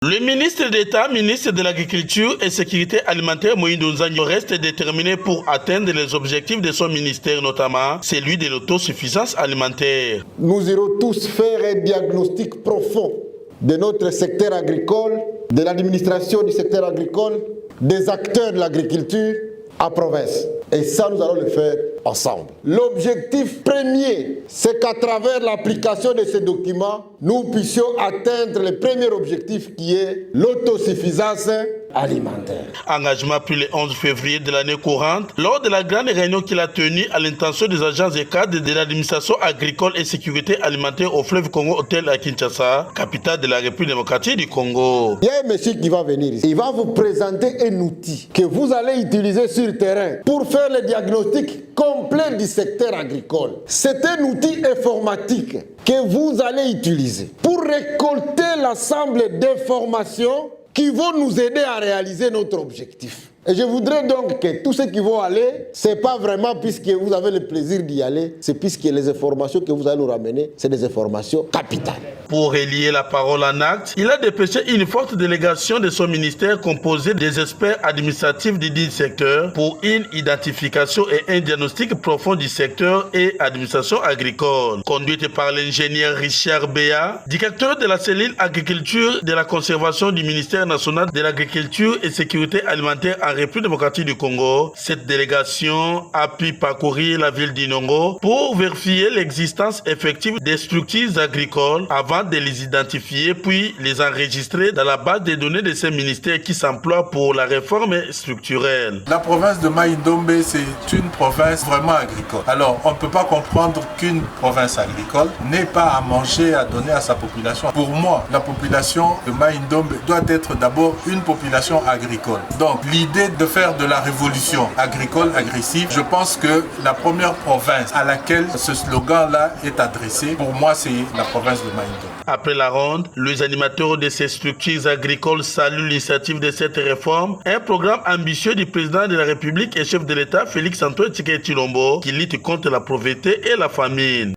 Le ministre d'État, ministre de l'Agriculture et Sécurité alimentaire Moïse Nzangi reste déterminé pour atteindre les objectifs de son ministère, notamment celui de l'autosuffisance alimentaire. Nous irons tous faire un diagnostic profond de notre secteur agricole, de l'administration du secteur agricole, des acteurs de l'agriculture en province. Et ça, nous allons le faire ensemble. L'objectif premier, c'est qu'à travers l'application de ces documents, nous puissions atteindre le premier objectif qui est l'autosuffisance alimentaire. Engagement pris le 11 février de l'année courante, lors de la grande réunion qu'il a tenue à l'intention des agents et cadres de l'administration agricole et sécurité alimentaire au fleuve Congo Hôtel à Kinshasa, capitale de la République démocratique du Congo. Il y a un monsieur qui va venir ici. Il va vous présenter un outil que vous allez utiliser sur le terrain pour faire le diagnostic complet du secteur agricole. C'est un outil informatique que vous allez utiliser pour récolter l'ensemble d'informations qui vont nous aider à réaliser notre objectif. Et je voudrais donc que tous ceux qui vont aller, c'est pas vraiment puisque vous avez le plaisir d'y aller, c'est puisque les informations que vous allez nous ramener, c'est des informations capitales. Pour relier la parole en acte, il a dépêché une forte délégation de son ministère composée des experts administratifs du dit secteur pour une identification et un diagnostic profond du secteur et administration agricole. Conduite par l'ingénieur Richard Béa, directeur de la cellule agriculture de la conservation du ministère national de l'agriculture et sécurité alimentaire en République démocratique du Congo, cette délégation a pu parcourir la ville d'Inongo pour vérifier l'existence effective des structures agricoles avant de les identifier puis les enregistrer dans la base de données de ces ministères qui s'emploient pour la réforme structurelle. La province de Mai-Ndombe, c'est une province vraiment agricole. Alors, on ne peut pas comprendre qu'une province agricole n'ait pas à manger, à donner à sa population. Pour moi, la population de Mai-Ndombe doit être d'abord une population agricole. Donc, l'idée de faire de la révolution agricole agressive, je pense que la première province à laquelle ce slogan-là est adressé, pour moi, c'est la province de Mai-Ndombe. Après la ronde, les animateurs de ces structures agricoles saluent l'initiative de cette réforme, un programme ambitieux du président de la République et chef de l'État Félix Antoine Tshisekedi Tshilombo qui lutte contre la pauvreté et la famine.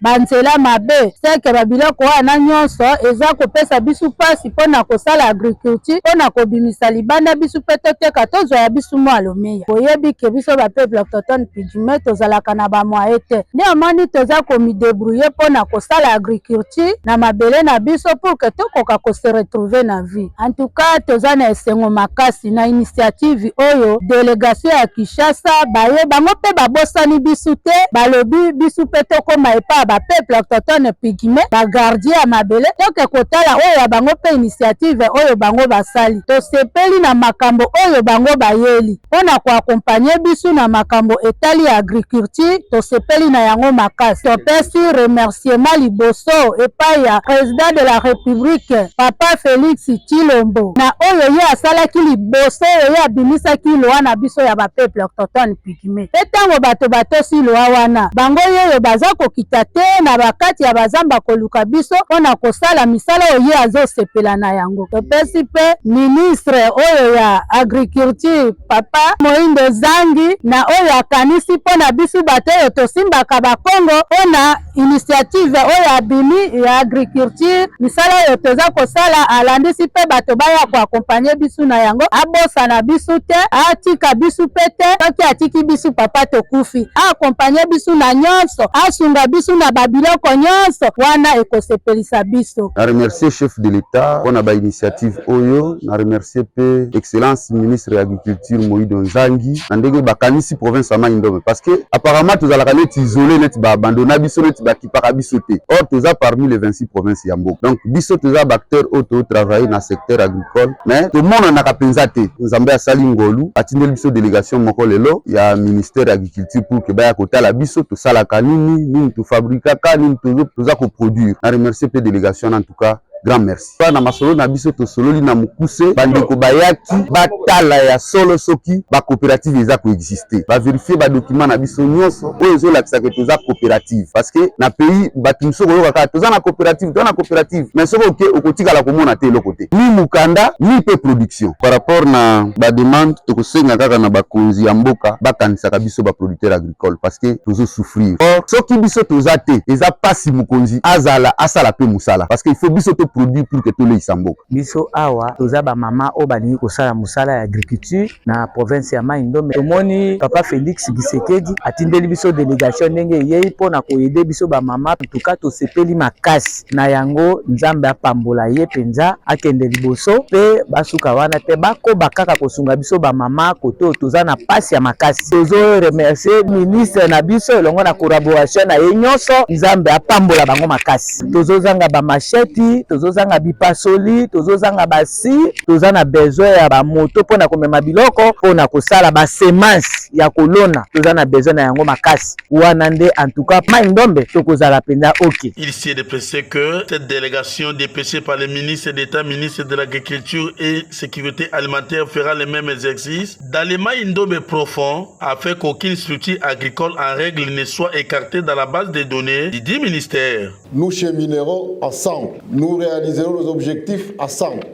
Banzela mabe seke babiloko wana nyonso eza kopesa bisu pasi mpona kosala agriculture mpona kobimisa libanda bisu pe toteka tozwa ya bisu mwa lomeya boyebi ke biso bapeuple autochtone pygme tozalaka na bamwaye te nde omoni toza komidebrouye mpona kosala agriculture na mabele na biso pour ke tokoka kose retrouve na vie. En tout cas toza na esengo makasi na initiative oyo délégation ya Kinshasa baye bango mpe babosani bisu te balobi bisu pe tokoma epa ba peuple autochtone pygme ba gardien ya mabele toke kotala oyo bango pe initiative oyo bango basali tosepeli na makambo oyo bango bayeli mpona koakompanye biso na makambo etali ya agriculture tosepeli na yango makasi topesi remerciement liboso epai ya président de la république papa Félix Tshilombo na oyo ye asalaki liboso oyo ye abimisaki loa na biso ya ba peuple autochtone pygme pe ntango bato batosi loa wana bango oyo baza kokita te na bakati ya bazamba koluka biso mpona kosala misala oyo azosepela na yango. Topesi pe ministre oyo ya agriculture papa Moïse Nzangi na oyo akanisi mpona biso bato oyo tosimbaka bakongo mpona initiative oyo abimi ya agriculture misala oyo toza kosala alandisi pe bato baya koakompanye biso na yango abosa na biso te atika biso pe te soki atiki biso papa tokufi aakompanye biso na nyonso asunga biso na babiloko nyonso wana ekosepelisa biso. Na remercier chef de l'État mpona ba initiative oyo, na remercier pe excellence ministre ya agriculture Moïse Nzangi na ndenge bakanisi province ya Mai-Ndombe parce que apparemment tozalaka neti isolé neti baabandona biso neti bakipaka biso te. Or toza parmi les 26 provinces ya mboka. Donc biso toza baacteur oyo totravaille na secteur agricole mais tomonanaka mpenza te. Nzambe asali ngolu atindeli biso délégation moko lelo ya ministère ya agriculture pour ke baya kotala biso tosalaka nini tofabrikaka nini toza koproduire. Na remercier pe délégation en tout cas grand merci. Na masolo na biso to sololi na mukuse bandeko bayaki batala ya solo soki ba coopérative eza ko exister ba vérifier ba document na biso nyonso oyo ezolakisa ke toza coopérative parce que na pays batimso koyoka kaka toza na coopérative mais soko oke okotikala komona te eloko te ni mukanda ni pe production par rapport na ba demande tokosenga kaka na bakonzi ya mboka bakanisaka biso ba producteur agricole parce que tozo souffrir. Or soki biso toza te eza pasi mukonzi azala asala pe musala parce que il faut biso to produire pour que to leisa mboka. Biso awa toza ba mama o balingi kosala musala ya agriculture na province ya Mai Ndombe. Tomoni papa Félix Gisekedi atindeli biso délégation ndenge yei pona koyede biso ba mama tuka to sepeli makasi na yango nzambe apambola ye penza akende liboso pe basuka wana te bako bakaka kosunga biso ba mama koto toza na pasi ya makasi. Tozo remercier ministre na biso elongo na collaboration na ye nyonso nzambe apambola bango makasi. Tozo zanga ba macheti, tozo zanga bipasoli, tozo zanga basi, toza na besoin ya ba moto pona komema biloko pona kosala ba semence ya kolona toza na besoin na yango makasi wana nde en tout cas Mai Ndombe tokozala penda ok. Il s'est déplacé que cette délégation dépêchée par le ministre d'État, ministre de l'Agriculture et Sécurité alimentaire fera les mêmes exercices dans les Mai Ndombe profonds afin qu'aucune structure agricole en règle ne soit écartée dans la base de données du dit ministère. Nous cheminerons ensemble, nous réaliserons nos objectifs ensemble.